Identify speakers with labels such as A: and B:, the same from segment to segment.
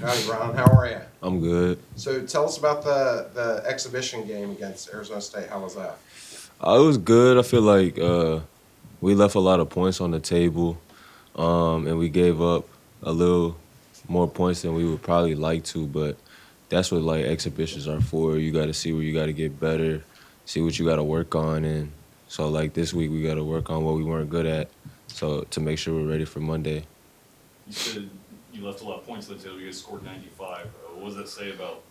A: Howdy, Ron. How are you?
B: I'm good.
A: So tell us about the exhibition game against Arizona State. How was that?
B: It was good. I feel like we left a lot of points on the table, and we gave up a little more points than we would probably like to. But that's what like exhibitions are for. You got to see where you got to get better, see what you got to work on, and so like this week we got to work on what we weren't good at, so to make sure we're ready for Monday.
C: You said you left a lot of points on the table. You guys scored 95. What does that say about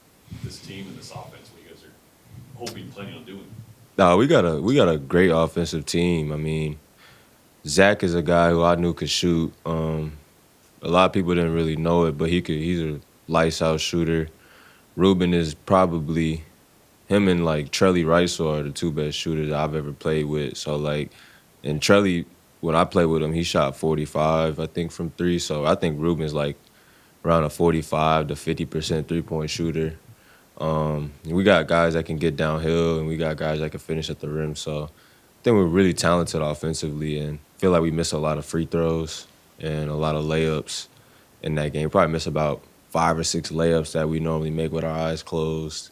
C: this team and this offense? What you guys are hoping, planning on doing?
B: Nah, we got a great offensive team. I mean, Zach is a guy who I knew could shoot. A lot of people didn't really know it, but he could. He's a lights out shooter. Ruben is probably him and like Trelly Rice are the two best shooters I've ever played with. So like, and Trelly, when I played with him, he shot 45, I think, from three. So I think Ruben's like around a 45 to 50% 3-point shooter. We got guys that can get downhill, and we got guys that can finish at the rim. So I think we're really talented offensively, and feel like we miss a lot of free throws and a lot of layups in that game. Probably miss about 5 or 6 layups that we normally make with our eyes closed,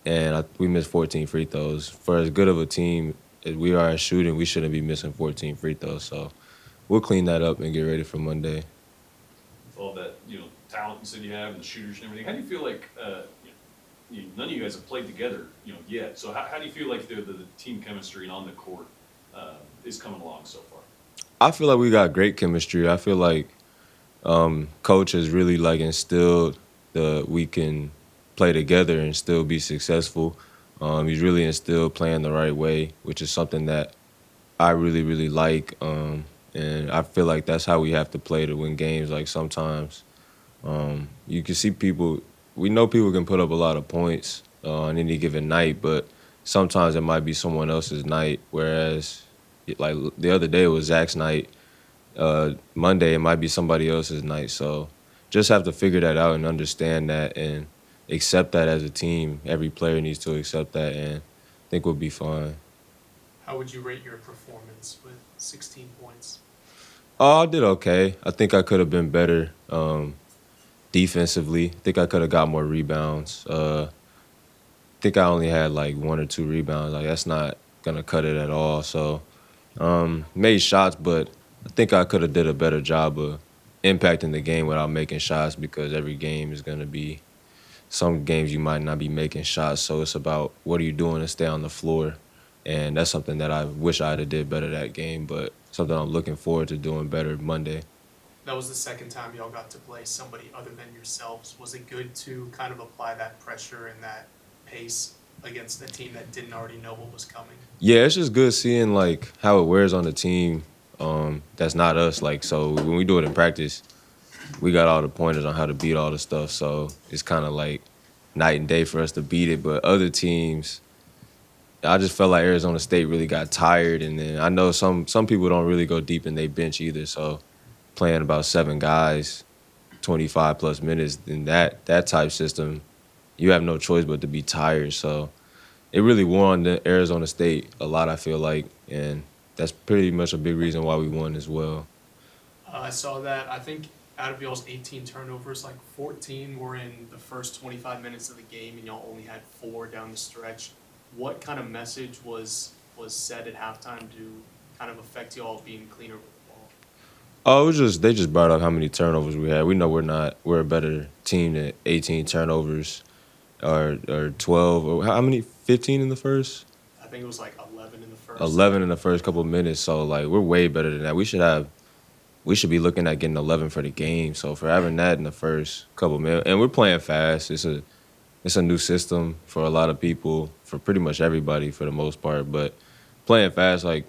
B: and we missed 14 free throws. For as good of a team as we are at shooting, we shouldn't be missing 14 free throws. So we'll clean that up and get ready for Monday.
C: With all that talent you said you have and the shooters and everything, how do you feel like none of you guys have played together yet? So how do you feel like the team chemistry and on the court is coming along so far?
B: I feel like we got great chemistry. I feel like coach has really like instilled we can play together and still be successful. He's really instilled playing the right way, which is something that I really, really like. And I feel like that's how we have to play to win games. Like sometimes you can see people, we know people can put up a lot of points on any given night, but sometimes it might be someone else's night. Whereas like the other day it was Zach's night. Monday it might be somebody else's night. So just have to figure that out and understand that and accept that as a team. Every player needs to accept that, and I think we'll be fine.
D: How would you rate your performance with 16 points?
B: Oh, I did okay. I think I could have been better defensively. I think I could have got more rebounds. I think I only had like 1 or 2 rebounds. Like that's not gonna cut it at all. So made shots, but I think I could have did a better job of impacting the game without making shots, because every game is gonna be some games you might not be making shots. So it's about what are you doing to stay on the floor. And that's something that I wish I'd have did better that game, but something I'm looking forward to doing better Monday.
D: That was the second time y'all got to play somebody other than yourselves. Was it good to kind of apply that pressure and that pace against a team that didn't already know what was coming?
B: Yeah, it's just good seeing like how it wears on the team that's not us. Like, so when we do it in practice, we got all the pointers on how to beat all the stuff. So it's kind of like night and day for us to beat it. But other teams, I just felt like Arizona State really got tired. And then I know some people don't really go deep in their bench either. So playing about 7 guys, 25-plus minutes, in that type system, you have no choice but to be tired. So it really wore on the Arizona State a lot, I feel like. And that's pretty much a big reason why we won as well.
D: I saw that. I think out of y'all's 18 turnovers, like 14 were in the first 25 minutes of the game, and y'all only had 4 down the stretch. What kind of message was said at halftime to kind of affect y'all being cleaner with the ball?
B: Oh, they just brought up how many turnovers we had. We know we're a better team than 18 turnovers or 12 or how many? 15 in the first?
D: I think it was like 11 in the first.
B: 11 in the first couple of minutes. So like we're way better than that. We should be looking at getting 11 for the game. So for having that in the first couple of minutes, and we're playing fast. It's a new system for a lot of people, for pretty much everybody for the most part. But playing fast, like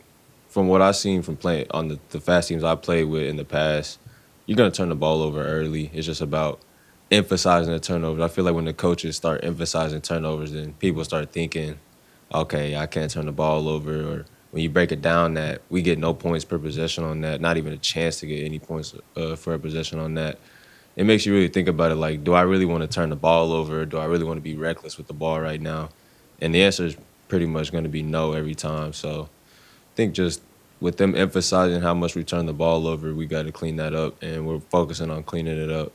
B: from what I've seen from playing on the fast teams I played with in the past, you're gonna turn the ball over early. It's just about emphasizing the turnovers. I feel like when the coaches start emphasizing turnovers, then people start thinking, okay, I can't turn the ball over. Or when you break it down that we get no points per possession on that, not even a chance to get any points for a possession on that, it makes you really think about it like, do I really want to turn the ball over? Or do I really want to be reckless with the ball right now? And the answer is pretty much going to be no every time. So I think just with them emphasizing how much we turn the ball over, we got to clean that up, and we're focusing on cleaning it up.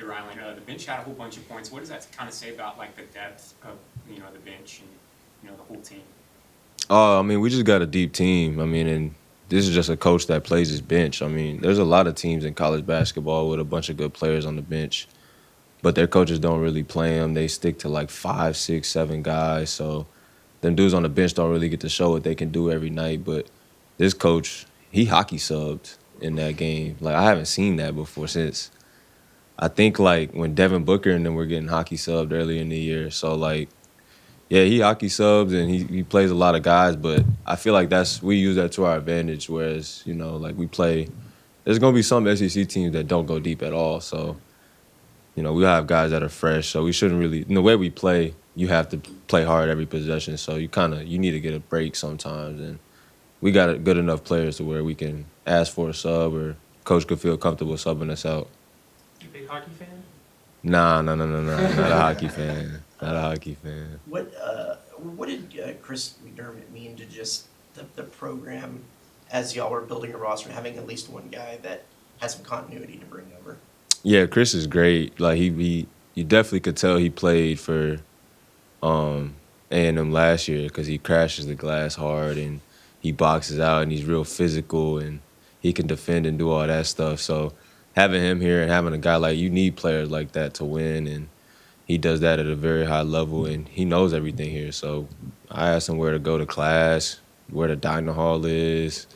E: Hey, Rylan, the bench had a whole bunch of points. What does that kind of say about like the depth of the bench and the whole team?
B: I mean, we just got a deep team. I mean, and this is just a coach that plays his bench. I mean, there's a lot of teams in college basketball with a bunch of good players on the bench, but their coaches don't really play them. They stick to like 5, 6, 7 guys. So them dudes on the bench don't really get to show what they can do every night. But this coach, he hockey subbed in that game. Like, I haven't seen that before since I think like when Devin Booker and them were getting hockey subbed earlier in the year. So like, yeah, he hockey subs and he plays a lot of guys, but I feel like we use that to our advantage. Whereas, like we play, there's gonna be some SEC teams that don't go deep at all. So, we have guys that are fresh. So we shouldn't really, in the way we play, you have to play hard every possession. So you need to get a break sometimes. And we got good enough players to where we can ask for a sub or coach could feel comfortable subbing us out.
F: You a big hockey fan?
B: Nah, not a hockey fan. Not a hockey fan.
G: What did Chris Mcder mean to just the program as y'all were building a roster and having at least one guy that has some continuity to bring over?
B: Yeah, Chris is great. Like you definitely could tell he played for A&M last year because he crashes the glass hard and he boxes out and he's real physical and he can defend and do all that stuff. So having him here and having a guy like you need players like that to win, and he does that at a very high level and he knows everything here. So I asked him where to go to class, where the dining hall is,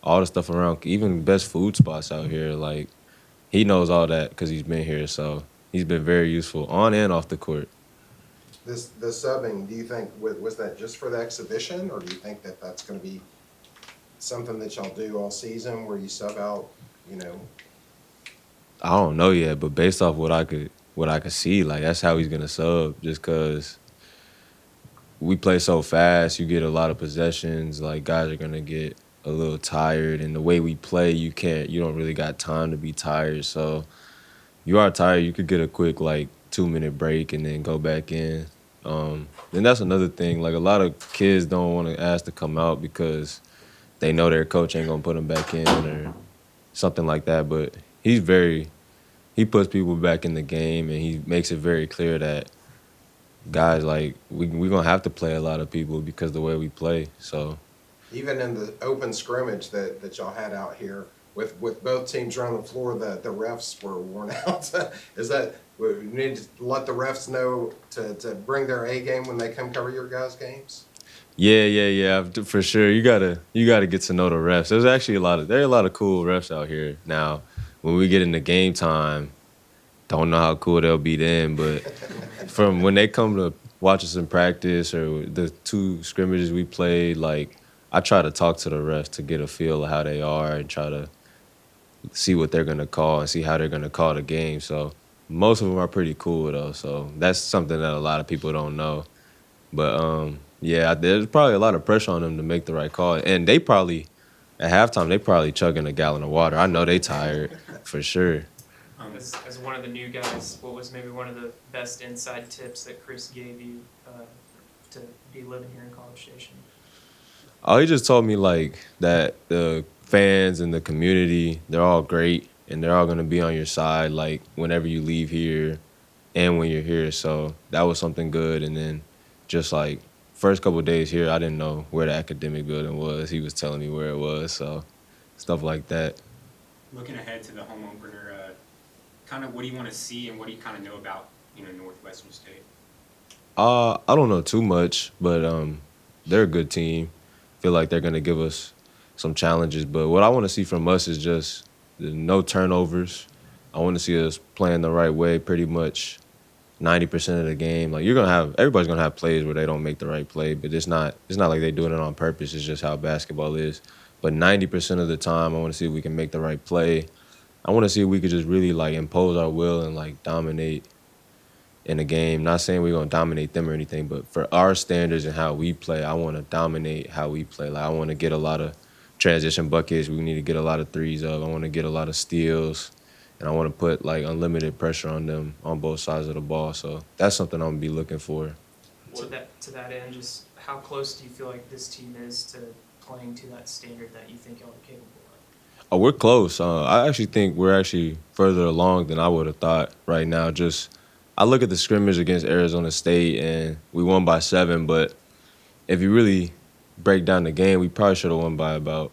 B: all the stuff around, even best food spots out here. Like, he knows all that because he's been here. So he's been very useful on and off the court.
A: The subbing, do you think, was that just for the exhibition, or do you think that that's going to be something that y'all do all season where you sub out,
B: I don't know yet, but based off what I could see, like that's how he's gonna sub. Just cause we play so fast, you get a lot of possessions. Like guys are gonna get a little tired, and the way we play, you don't really got time to be tired. So you are tired, you could get a quick like 2-minute break and then go back in. Then that's another thing. Like a lot of kids don't want to ask to come out because they know their coach ain't gonna put them back in or something like that. But he puts people back in the game, and he makes it very clear that guys, like, we're going to have to play a lot of people because of the way we play. So
A: even in the open scrimmage that y'all had out here with both teams around the floor, the refs were worn out. Is that, we need to let the refs know to bring their A game when they come cover your guys' games?
B: Yeah, for sure. You gotta get to know the refs. There are a lot of cool refs out here. Now, when we get into game time, don't know how cool they'll be then, but from when they come to watch us in practice or the 2 scrimmages we played, like, I try to talk to the refs to get a feel of how they are and try to see what they're gonna call and see how they're gonna call the game. So most of them are pretty cool though. So that's something that a lot of people don't know. But yeah, there's probably a lot of pressure on them to make the right call. And they probably, at halftime, they probably chugging a gallon of water. I know they tired, for sure.
F: As one of the new guys, what was maybe one of the best inside tips that Chris gave you to be living here in College Station?
B: Oh, he just told me, like, that the fans and the community, they're all great, and they're all going to be on your side, like, whenever you leave here and when you're here. So that was something good. And then just, like, first couple of days here, I didn't know where the academic building was. He was telling me where it was, so stuff like that.
E: Looking ahead to the home opener, kind of what do you want to see and what do you kind of know about Northwestern State?
B: I don't know too much, but they're a good team. Feel like they're gonna give us some challenges. But what I want to see from us is just no turnovers. I want to see us playing the right way, pretty much 90% of the game. Like everybody's gonna have plays where they don't make the right play, but it's not like they're doing it on purpose. It's just how basketball is. But 90% of the time, I want to see if we can make the right play. I want to see if we could just really like impose our will and like dominate in the game. Not saying we're gonna dominate them or anything, but for our standards and how we play, I want to dominate how we play. Like I want to get a lot of transition buckets. We need to get a lot of threes up. I want to get a lot of steals, and I want to put like unlimited pressure on them on both sides of the ball. So that's something I'm gonna be looking for.
F: To that end, just how close do you feel like this team is to playing to that standard that you think y'all are capable of?
B: Oh, we're close. I actually think we're actually further along than I would have thought right now. I look at the scrimmage against Arizona State, and we won by 7. But if you really break down the game, we probably should have won by about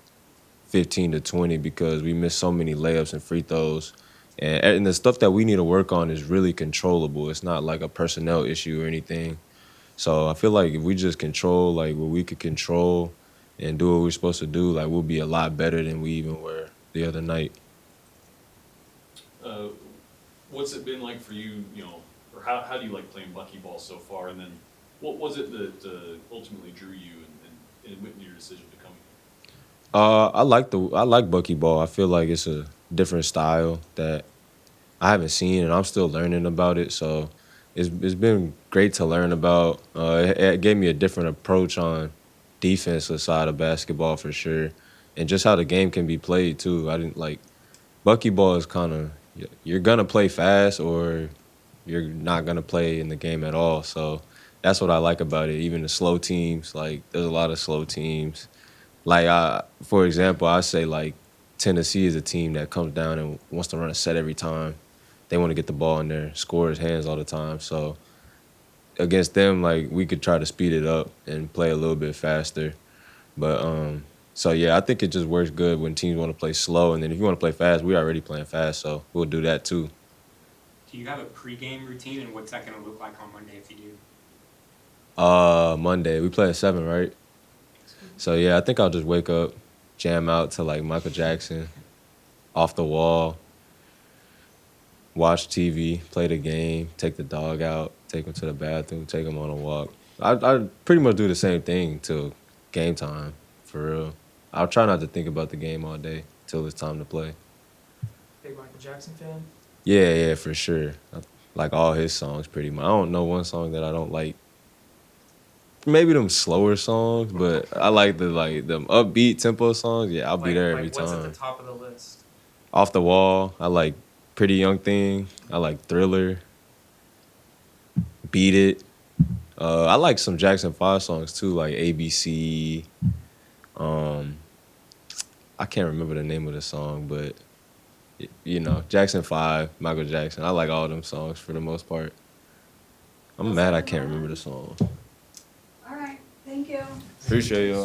B: 15 to 20 because we missed so many layups and free throws. And the stuff that we need to work on is really controllable. It's not like a personnel issue or anything. So I feel like if we just control like what we could control and do what we're supposed to do, like we'll be a lot better than we even were the other night.
C: What's it been like for you, or how do you like playing Bucky ball so far? And then what was it that ultimately drew you and went into your decision to come here?
B: I like Bucky ball. I feel like it's a different style that I haven't seen, and I'm still learning about it. So it's been great to learn about. It gave me a different approach on defensive side of basketball for sure, and just how the game can be played too. I didn't like Bucky ball is kind of you're gonna play fast or you're not gonna play in the game at all. So that's what I like about it. Even the slow teams, like there's a lot of slow teams. Like for example, I say like Tennessee is a team that comes down and wants to run a set every time. They want to get the ball in their scorers' hands all the time. So against them, like we could try to speed it up and play a little bit faster. But so yeah, I think it just works good when teams want to play slow, and then if you want to play fast, we're already playing fast, so we'll do that too.
E: Do you have a pregame routine, and what's that going to look like on Monday if you do?
B: Monday we play at 7, right? So yeah, I think I'll just wake up, jam out to like Michael Jackson, Off the Wall, watch TV, play the game, take the dog out, take him to the bathroom, take him on a walk. I pretty much do the same thing till game time, for real. I'll try not to think about the game all day till it's time to play.
F: Big Michael Jackson fan?
B: Yeah, for sure. I like all his songs pretty much. I don't know one song that I don't like. Maybe them slower songs, but I like them upbeat tempo songs. Yeah, I'll be there every
F: What's at
B: time.
F: the top of the list?
B: Off the Wall, I like Pretty Young Thing. I like Thriller. Beat It. I like some Jackson 5 songs too, like ABC. I can't remember the name of the song, but Jackson 5, Michael Jackson. I like all them songs for the most part. I'm mad I can't remember the song.
H: All right, thank you.
B: Appreciate y'all.